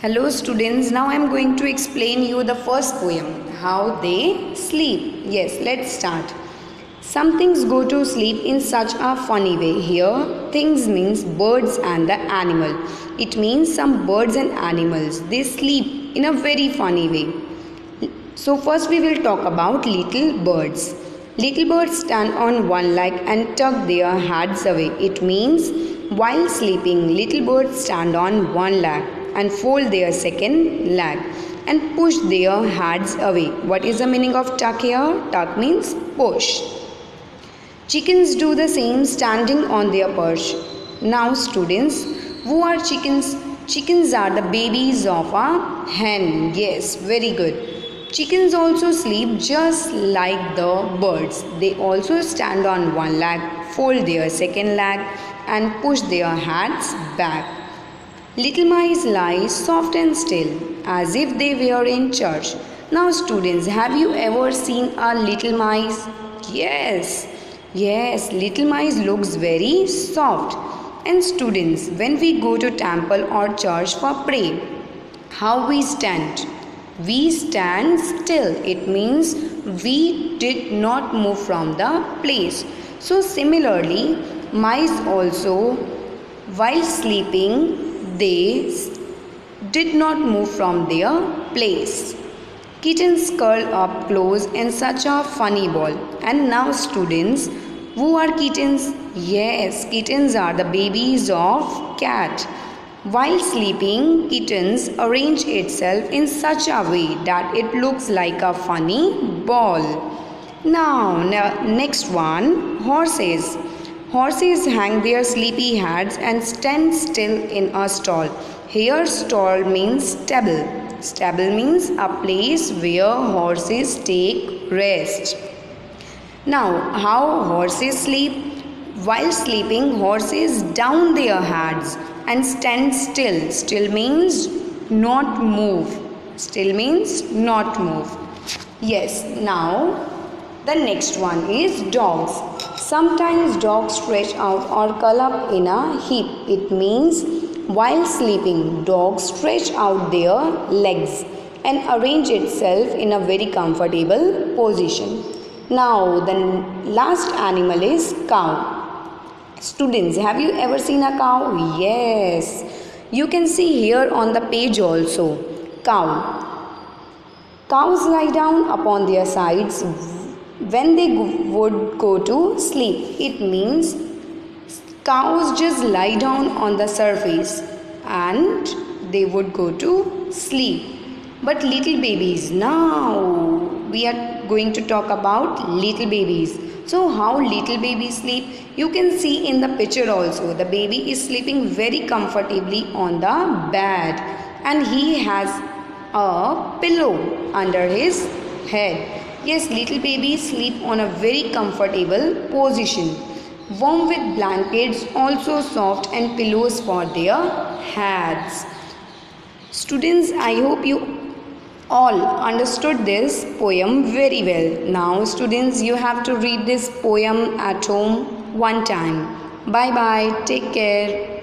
Hello students, now I am going to explain you the first poem, how they sleep. Yes, let's start. Some things go to sleep in such a funny way. Here, things means birds and the animal. It means some birds and animals. They sleep in a very funny way. So first we will talk about little birds. Little birds stand on one leg and tuck their heads away. It means while sleeping, little birds stand on one leg and fold their second leg and push their heads away. What is the meaning of tuck here? Tuck means push. Chickens do the same standing on their perch. Now students, who are chickens? Chickens are the babies of a hen. Yes, very good. Chickens also sleep just like the birds. They also stand on one leg, fold their second leg and push their heads back. Little mice lie soft and still as if they were in church. Now students, have you ever seen a little mice? Yes, little mice looks very soft. And students, when we go to temple or church for pray, how we stand? We stand still. It means we did not move from the place. So similarly, mice also, while sleeping, they did not move from their place. Kittens curl up close in such a funny ball. And now students, who are kittens? Yes, kittens are the babies of cat. While sleeping, kittens arrange itself in such a way that it looks like a funny ball. Now, next one, horses. Horses hang their sleepy heads and stand still in a stall. Here stall means stable. Stable means a place where horses take rest. Now, how horses sleep? While sleeping, horses down their heads and stand still. Still means not move. Still means not move. Yes, now the next one is dogs. Sometimes dogs stretch out or curl up in a heap. It means while sleeping, dogs stretch out their legs and arrange itself in a very comfortable position. Now the last animal is cow. Students, have you ever seen a cow? Yes. You can see here on the page also. Cow. Cows lie down upon their sides when they would go to sleep. It means cows just lie down on the surface and they would go to sleep. But little babies, now we are going to talk about little babies. So how little babies sleep? You can see in the picture also. The baby is sleeping very comfortably on the bed and he has a pillow under his head. Yes, little babies sleep on a very comfortable position. Warm with blankets, also soft and pillows for their heads. Students, I hope you all understood this poem very well. Now students, you have to read this poem at home one time. Bye bye. Take care.